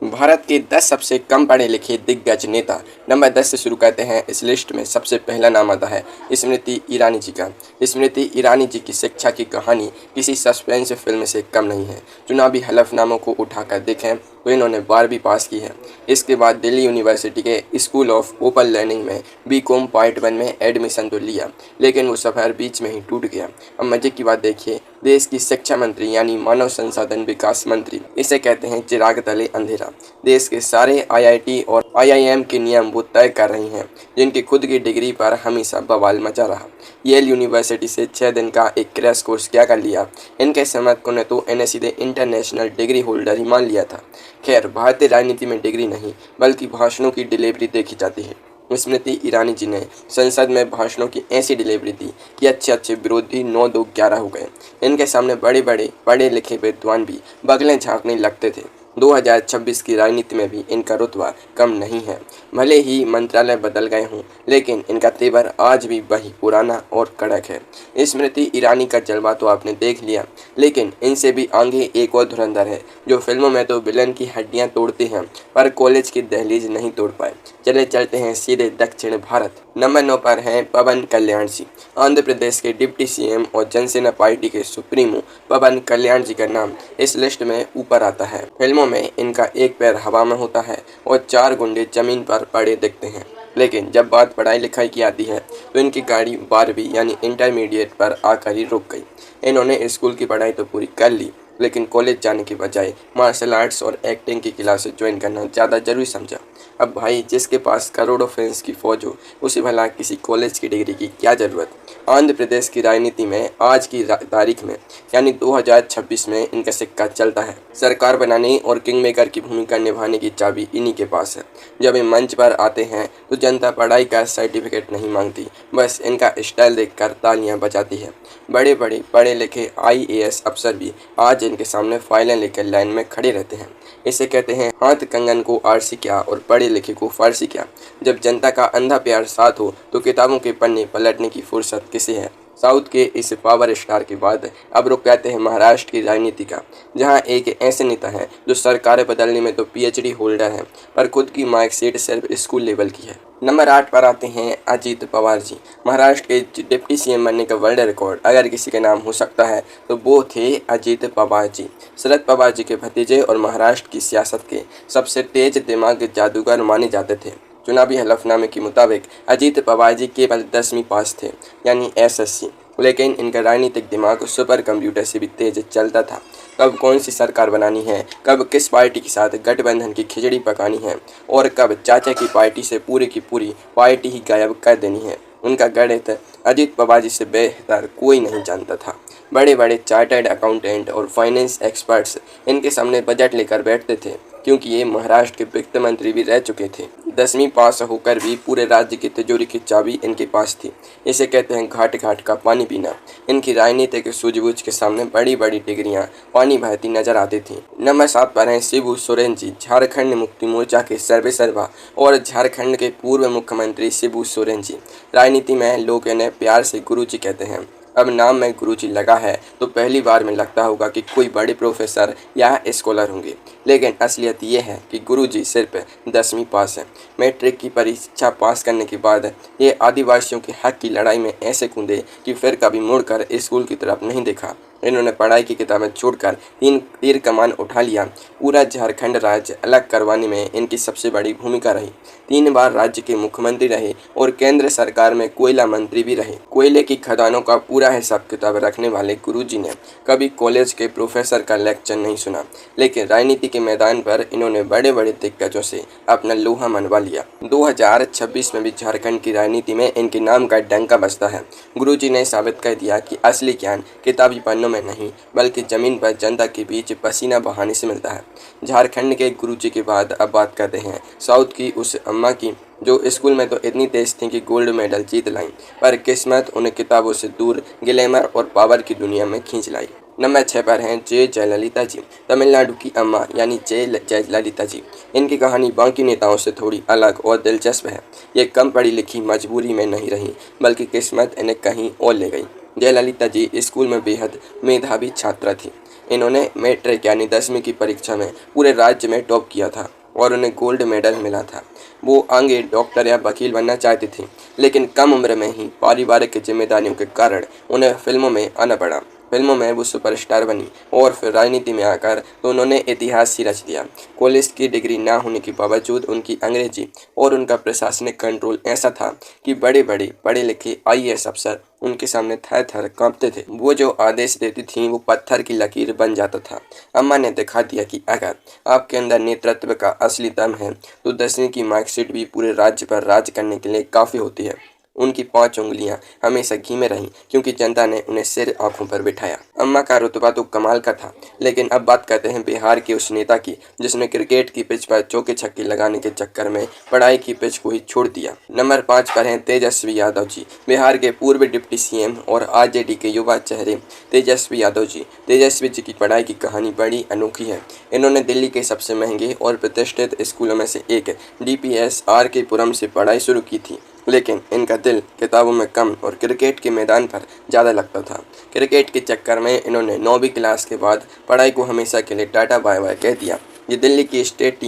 भारत के 10 सबसे कम पढ़े लिखे दिग्गज नेता। नंबर 10 से शुरू करते हैं। इस लिस्ट में सबसे पहला नाम आता है स्मृति ईरानी जी का। स्मृति ईरानी जी की शिक्षा की कहानी किसी सस्पेंस फिल्म से कम नहीं है। चुनावी हलफनामों को उठाकर देखें तो इन्होंने 12वीं पास की है। इसके बाद दिल्ली यूनिवर्सिटी के स्कूल ऑफ ओपन लर्निंग में बीकॉम पार्ट 1 में एडमिशन तो लिया, लेकिन वो सफ़र बीच में ही टूट गया। अब मजे की बात देखिए, देश की शिक्षा मंत्री यानी मानव संसाधन विकास मंत्री, इसे कहते हैं चिराग तले अंधेरा। देश के सारे आईआईटी और आईआईएम के नियम वो तय कर रही हैं, जिनकी खुद की डिग्री पर हमेशा बवाल मचा रहा। येल यूनिवर्सिटी से 6 दिन का एक क्रैश कोर्स क्या कर लिया। इनके समर्थकों ने तो इन्हें सीधे इंटरनेशनल डिग्री होल्डर ही मान लिया था। खैर, भारतीय राजनीति में डिग्री नहीं बल्कि भाषणों की डिलीवरी देखी जाती है। स्मृति ईरानी जी ने संसद में भाषणों की ऐसी डिलीवरी दी कि अच्छे विरोधी 9-2-11 हो गए। इनके सामने बड़े बड़े पढ़े लिखे विद्वान भी बगलें झांकने लगते थे। 2026 की राजनीति में भी इनका रुतबा कम नहीं है। भले ही मंत्रालय बदल गए हों, लेकिन इनका तेवर आज भी वही पुराना और कड़क है। स्मृति ईरानी का जलवा तो आपने देख लिया, लेकिन इनसे भी आगे एक और धुरंधर है, जो फिल्मों में तो विलन की हड्डियां तोड़ते हैं पर कॉलेज की दहलीज नहीं तोड़ पाए। चलते हैं सीधे दक्षिण भारत। नंबर 9 पर हैं पवन कल्याण जी। आंध्र प्रदेश के डिप्टी सीएम और जनसेना पार्टी के सुप्रीमो पवन कल्याण जी का नाम इस लिस्ट में ऊपर आता है। फिल्मों में इनका एक पैर हवा में होता है और 4 गुंडे जमीन पर पड़े दिखते हैं, लेकिन जब बात पढ़ाई लिखाई की आती है तो इनकी गाड़ी 12वीं यानी इंटरमीडिएट पर आकर ही रुक गई। इन्होंने स्कूल की पढ़ाई तो पूरी कर ली, लेकिन कॉलेज जाने के बजाय मार्शल आर्ट्स और एक्टिंग की क्लासेस ज्वाइन करना ज़्यादा जरूरी समझा। अब भाई, जिसके पास करोड़ों फैंस की फौज हो, उसे भला किसी कॉलेज की डिग्री की क्या ज़रूरत। आंध्र प्रदेश की राजनीति में आज की तारीख में यानी 2026 में इनका सिक्का चलता है। सरकार बनाने और किंग मेकर की भूमिका निभाने की चाबी इन्हीं के पास है। जब ये मंच पर आते हैं तो जनता पढ़ाई का सर्टिफिकेट नहीं मांगती, बस इनका स्टाइल देखकर तालियां बजाती है। बड़े बड़े पढ़े लिखे आईएएस अफसर भी आज इनके सामने फाइलें लेकर लाइन में खड़े रहते हैं। इसे कहते हैं हाथ कंगन को आरसी क्या और पढ़े लिखे को फारसी क्या। जब जनता का अंधा प्यार साथ हो तो किताबों के पन्ने पलटने की फुर्सत किसे है। साउथ के इस पावर स्टार के बाद अब रुक कहते हैं महाराष्ट्र की राजनीति का, जहां एक ऐसे नेता है जो सरकारें बदलने में तो पीएचडी होल्डर है, पर खुद की मार्कशीट सिर्फ स्कूल लेवल की है। नंबर 8 पर आते हैं अजीत पवार जी। महाराष्ट्र के डिप्टी सीएम बनने का वर्ल्ड रिकॉर्ड अगर किसी के नाम हो सकता है तो वो थे अजीत पवार जी। शरद पवार जी के भतीजे और महाराष्ट्र की सियासत के सबसे तेज दिमाग जादूगर माने जाते थे। चुनावी हलफनामे के मुताबिक अजीत पवार जी केवल 10वीं पास थे यानी एसएससी, लेकिन इनका राजनीतिक दिमाग सुपर कंप्यूटर से भी तेज चलता था। कब कौन सी सरकार बनानी है, कब किस पार्टी के साथ गठबंधन की खिचड़ी पकानी है और कब चाचा की पार्टी से पूरी की पूरी पार्टी ही गायब कर देनी है, उनका गणित अजीत पवार जी से बेहतर कोई नहीं जानता था। बड़े बड़े चार्टर्ड अकाउंटेंट और फाइनेंस एक्सपर्ट्स इनके सामने बजट लेकर बैठते थे, क्योंकि ये महाराष्ट्र के वित्त मंत्री भी रह चुके थे। 10वीं पास होकर भी पूरे राज्य की तिजोरी की चाबी इनके पास थी। इसे कहते हैं घाट घाट का पानी पीना। इनकी राजनीतिक सूझबूझ के सामने बड़ी बड़ी डिग्रियां पानी बहती नजर आती थी। नंबर 7 पर हैं शिबू सोरेन जी। झारखंड मुक्ति मोर्चा के सर्वेसर्वा और झारखंड के पूर्व मुख्यमंत्री शिबू सोरेन जी। राजनीति में लोग इन्हें प्यार से गुरु जी कहते हैं। अब नाम में गुरुजी लगा है तो पहली बार में लगता होगा कि कोई बड़े प्रोफेसर या स्कॉलर होंगे, लेकिन असलियत ये है कि गुरुजी सिर्फ 10वीं पास है। मैट्रिक की परीक्षा पास करने के बाद ये आदिवासियों के हक की लड़ाई में ऐसे कूदे कि फिर कभी मुड़कर स्कूल की तरफ नहीं देखा। इन्होंने पढ़ाई की किताबें छोड़कर तीर कमान उठा लिया। पूरा झारखंड राज्य अलग करवाने में इनकी सबसे बड़ी भूमिका रही। 3 बार राज्य के मुख्यमंत्री रहे और केंद्र सरकार में कोयला मंत्री भी रहे। कोयले की खदानों का पूरा हिसाब किताब रखने वाले गुरुजी ने कभी कॉलेज के प्रोफेसर का लेक्चर नहीं सुना, लेकिन राजनीति के मैदान पर इन्होंने बड़े बड़े दिग्गजों से अपना लोहा मनवा लिया। 2026 में भी झारखंड की राजनीति में इनके नाम का डंका बजता है। गुरुजी ने साबित कर दिया कि असली ज्ञान किताबी पन्नों में नहीं बल्कि जमीन पर जनता के बीच पसीना बहाने से मिलता है। झारखंड के गुरुजी के बाद अब बात करते हैं साउथ की उस अम्मा की, जो स्कूल में तो इतनी तेज थी कि गोल्ड मेडल जीत लाई, पर किस्मत उन्हें किताबों से दूर ग्लैमर और पावर की दुनिया में खींच लाई। नंबर 6 पर हैं जे जयललिता जी। तमिलनाडु की अम्मा यानी जयललिता जी। इनकी कहानी बाकी नेताओं से थोड़ी अलग और दिलचस्प है। ये कम पढ़ी लिखी मजबूरी में नहीं रही, बल्कि किस्मत इन्हें कहीं और ले गई। जयललिता जी स्कूल में बेहद मेधावी छात्रा थी। इन्होंने मैट्रिक यानी 10वीं की परीक्षा में पूरे राज्य में टॉप किया था। और उन्हें गोल्ड मेडल मिला था। वो आगे डॉक्टर या वकील बनना चाहती थी, लेकिन कम उम्र में ही पारिवारिक जिम्मेदारियों के कारण उन्हें फिल्मों में आना पड़ा। फिल्मों में वो सुपरस्टार बनी और फिर राजनीति में आकर तो उन्होंने इतिहास ही रच दिया। कॉलेज की डिग्री ना होने के बावजूद उनकी अंग्रेजी और उनका प्रशासनिक कंट्रोल ऐसा था कि बड़े बड़े पढ़े लिखे आईएएस अफसर उनके सामने थर थर कांपते थे। वो जो आदेश देती थी वो पत्थर की लकीर बन जाता था। अम्मा ने दिखा दिया कि अगर आपके अंदर नेतृत्व का असली दम है तो 10वीं की मार्कशीट भी पूरे राज्य पर राज करने के लिए काफ़ी होती है। उनकी 5 उंगलियां हमेशा घी में रहीं क्योंकि जनता ने उन्हें सिर आंखों पर बिठाया। अम्मा का रुतबा तो कमाल का था, लेकिन अब बात करते हैं बिहार के उस नेता की जिसने क्रिकेट की पिच पर चौके छक्के लगाने के चक्कर में पढ़ाई की पिच को ही छोड़ दिया। नंबर 5 पर हैं तेजस्वी यादव जी, बिहार के पूर्व डिप्टी सीएम और आरजेडी के युवा चेहरे तेजस्वी यादव जी। तेजस्वी जी की पढ़ाई की कहानी बड़ी अनोखी है। इन्होंने दिल्ली के सबसे महंगे और प्रतिष्ठित स्कूलों में से एक डीपीएस आर.के. पुरम से पढ़ाई शुरू की थी, लेकिन इनका दिल किताबों में कम और क्रिकेट के मैदान पर ज़्यादा लगता था। क्रिकेट के चक्कर में इन्होंने 9वीं क्लास के बाद पढ़ाई को हमेशा के लिए टाटा बाय बाय कह दिया। ये दिल्ली की स्टेट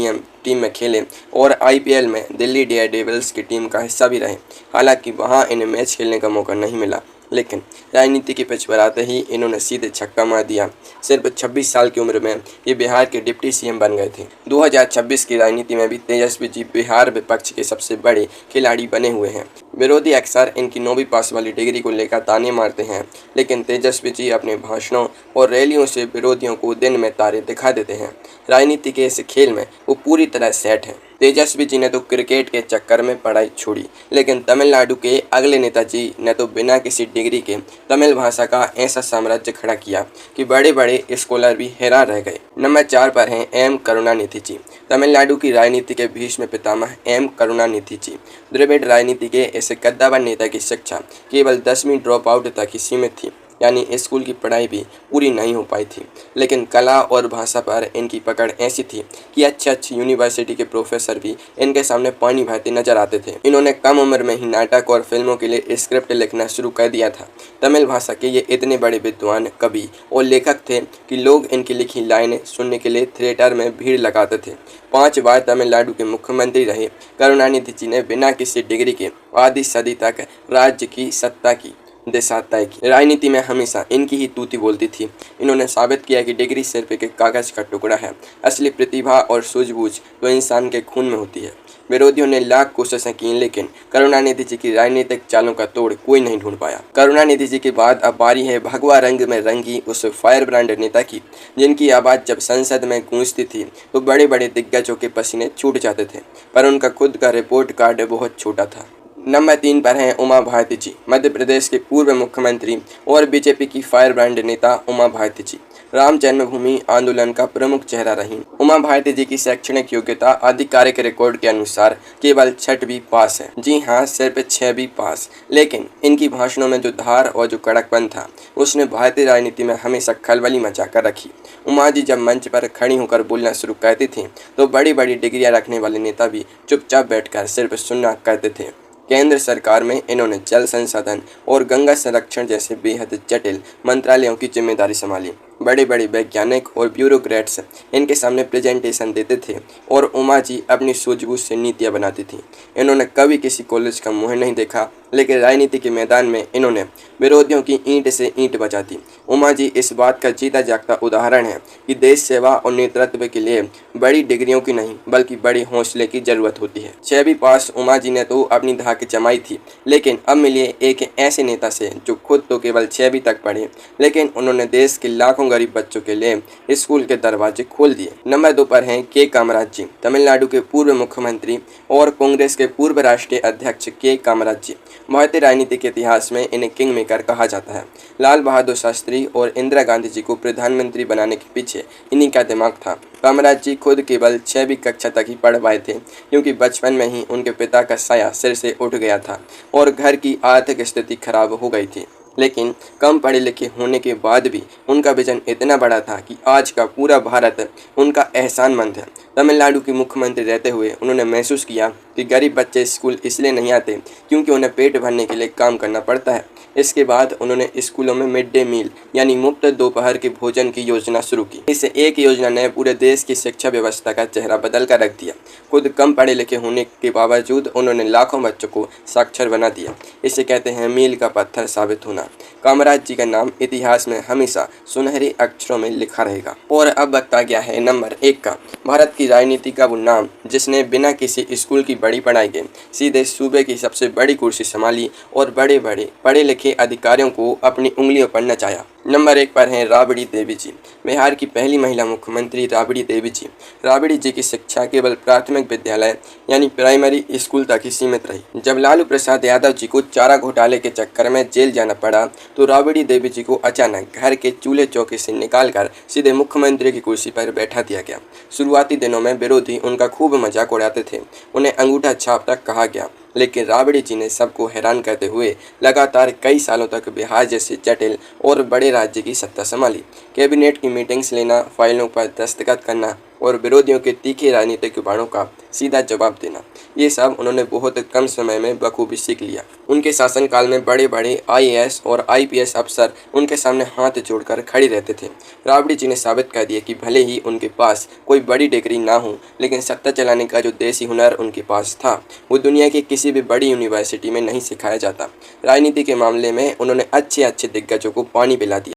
टीम में खेले और आईपीएल में दिल्ली डेयरडेविल्स की टीम का हिस्सा भी रहे। हालांकि वहां इन्हें मैच खेलने का मौका नहीं मिला, लेकिन राजनीति के पिच पर आते ही इन्होंने सीधे छक्का मार दिया। सिर्फ 26 साल की उम्र में ये बिहार के डिप्टी सीएम बन गए थे। 2026 की राजनीति में भी तेजस्वी जी बिहार विपक्ष के सबसे बड़े खिलाड़ी बने हुए हैं। विरोधी अक्सर इनकी 9वीं पास वाली डिग्री को लेकर ताने मारते हैं, लेकिन तेजस्वी जी अपने भाषणों और रैलियों से विरोधियों को दिन में तारे दिखा देते हैं। राजनीति के इस खेल में वो पूरी तरह सेट हैं। तेजस्वी जी ने तो क्रिकेट के चक्कर में पढ़ाई छोड़ी, लेकिन तमिलनाडु के अगले नेताजी ने तो बिना किसी डिग्री के तमिल भाषा का ऐसा साम्राज्य खड़ा किया कि बड़े बड़े स्कॉलर भी हैरान रह गए। नंबर 4 पर हैं एम करुणानिधि जी, तमिलनाडु की राजनीति के भीष्म पितामह एम करुणानिधि जी। द्रविड़ राजनीति के ऐसे कद्दावर नेता की शिक्षा केवल 10वीं ड्रॉप आउट तक ही सीमित थी, यानी स्कूल की पढ़ाई भी पूरी नहीं हो पाई थी, लेकिन कला और भाषा पर इनकी पकड़ ऐसी थी कि अच्छी यूनिवर्सिटी के प्रोफेसर भी इनके सामने पानी बहाते नजर आते थे। इन्होंने कम उम्र में ही नाटक और फिल्मों के लिए स्क्रिप्ट लिखना शुरू कर दिया था। तमिल भाषा के ये इतने बड़े विद्वान, कवि और लेखक थे कि लोग इनकी लिखी लाइनें सुनने के लिए थिएटर में भीड़ लगाते थे। 5 बार तमिलनाडु के मुख्यमंत्री रहे करुणानिधि जी ने बिना किसी डिग्री के आधी सदी तक राज्य की सत्ता की दिशा तय की। राजनीति में हमेशा इनकी ही तूती बोलती थी। इन्होंने साबित किया कि डिग्री सिर्फ एक कागज का टुकड़ा है, असली प्रतिभा और सूझबूझ तो इंसान के खून में होती है। विरोधियों ने लाख कोशिशें की, लेकिन करुणानिधि जी की राजनीतिक चालों का तोड़ कोई नहीं ढूंढ पाया। करुणानिधि जी के बाद अब बारी है भगवा रंग में रंगी उस फायर ब्रांड नेता की, जिनकी आवाज़ जब संसद में गूंजती थी तो बड़े बड़े दिग्गजों के पसीने छूट जाते थे, पर उनका खुद का रिपोर्ट कार्ड बहुत छोटा था। नंबर 3 पर हैं उमा भारती जी, मध्य प्रदेश के पूर्व मुख्यमंत्री और बीजेपी की फायर ब्रांड नेता उमा भारती जी राम जन्मभूमि आंदोलन का प्रमुख चेहरा रही। उमा भारती जी की शैक्षणिक योग्यता आधिकारिक रिकॉर्ड के अनुसार केवल 6वीं पास है। जी हाँ, सिर्फ 6वीं पास। लेकिन इनकी भाषणों में जो धार और जो कड़कपन था उसने भारतीय राजनीति में हमेशा खलबली मचा कर रखी। उमा जी जब मंच पर खड़ी होकर बोलना शुरू करती थी तो बड़ी बड़ी डिग्रियां रखने वाले नेता भी चुपचाप बैठकर सिर्फ सुनना करते थे। केंद्र सरकार में इन्होंने जल संसाधन और गंगा संरक्षण जैसे बेहद जटिल मंत्रालयों की जिम्मेदारी संभाली। बड़े बड़े वैज्ञानिक और ब्यूरोक्रेट्स इनके सामने प्रेजेंटेशन देते थे और उमा जी अपनी सूझबूझ से नीतियां बनाती थी। इन्होंने कभी किसी कॉलेज का मुंह नहीं देखा, लेकिन राजनीति के मैदान में इन्होंने विरोधियों की ईंट से ईंट बचा दी। उमा जी इस बात का जीता जागता उदाहरण है कि देश सेवा और नेतृत्व के लिए बड़ी डिग्रियों की नहीं बल्कि बड़े हौसले की जरूरत होती है। 6वीं पास उमा जी ने तो अपनी धाक जमाई थी, लेकिन अब मिलिए एक ऐसे नेता से जो खुद तो केवल 6वीं तक पढ़े, लेकिन उन्होंने देश के लाखों गरीब बच्चों के लिए स्कूल के दरवाजे खोल दिए। नंबर 2 पर हैं के कामराज जी, तमिलनाडु के पूर्व मुख्यमंत्री और कांग्रेस के पूर्व राष्ट्रीय अध्यक्ष के कामराज जी। भारतीय राजनीति के इतिहास में इन्हें किंग मेकर कहा जाता है। लाल बहादुर शास्त्री और इंदिरा गांधी जी को प्रधानमंत्री बनाने के पीछे इन्हीं का दिमाग था। कामराज जी खुद केवल 6वीं कक्षा तक ही पढ़ पाए थे, क्योंकि बचपन में ही उनके पिता का साया सिर से उठ गया था और घर की आर्थिक स्थिति खराब हो गई थी। लेकिन कम पढ़े लिखे होने के बाद भी उनका विजन इतना बड़ा था कि आज का पूरा भारत उनका एहसानमंद है। तमिलनाडु के मुख्यमंत्री रहते हुए उन्होंने महसूस किया कि गरीब बच्चे स्कूल इसलिए नहीं आते क्योंकि उन्हें पेट भरने के लिए काम करना पड़ता है। इसके बाद उन्होंने स्कूलों में मिड डे मील यानी मुफ्त दोपहर के भोजन की योजना शुरू की। इस एक योजना ने पूरे देश की शिक्षा व्यवस्था का चेहरा बदल कर रख दिया। खुद कम पढ़े लिखे होने के बावजूद उन्होंने लाखों बच्चों को साक्षर बना दिया। इसे कहते हैं मील का पत्थर साबित होना। कामराज जी का नाम इतिहास में हमेशा सुनहरे अक्षरों में लिखा रहेगा। और अब वक्त आ गया है नंबर 1 का। भारत की राजनीति का वो नाम जिसने बिना किसी स्कूल की बड़ी पढ़ाई के सीधे सूबे की सबसे बड़ी कुर्सी संभाली और बड़े बड़े पढ़े लिखे अधिकारियों को अपनी उंगलियों पर नचाया। नंबर 1 पर हैं राबड़ी देवी जी। बिहार की पहली महिला मुख्यमंत्री राबड़ी देवी जी। राबड़ी जी की शिक्षा केवल प्राथमिक विद्यालय यानी प्राइमरी स्कूल तक ही सीमित रही। जब लालू प्रसाद यादव जी को चारा घोटाले के चक्कर में जेल जाना पड़ा तो राबड़ी देवी जी को अचानक घर के चूल्हे चौके से निकालकर सीधे मुख्यमंत्री की कुर्सी पर बैठा दिया गया। शुरुआती दिनों में विरोधी उनका खूब मजाक उड़ाते थे, उन्हें अंगूठा छाप तक कहा गया, लेकिन राबड़ी जी ने सबको हैरान करते हुए लगातार कई सालों तक बिहार जैसे जटिल और बड़े राज्य की सत्ता संभाली। कैबिनेट की मीटिंग्स लेना, फाइलों पर दस्तखत करना और विरोधियों के तीखे राजनीतिक बाणों का सीधा जवाब देना, ये सब उन्होंने बहुत कम समय में बखूबी सीख लिया। उनके शासनकाल में बड़े बड़े IAS और IPS अफसर उनके सामने हाथ जोड़कर खड़े रहते थे। राबड़ी जी ने साबित कर दिया कि भले ही उनके पास कोई बड़ी डिग्री ना हो, लेकिन सत्ता चलाने का जो देसी हुनर उनके पास था वो दुनिया की किसी भी बड़ी यूनिवर्सिटी में नहीं सिखाया जाता। राजनीति के मामले में उन्होंने अच्छे दिग्गजों को पानी पिला दिया।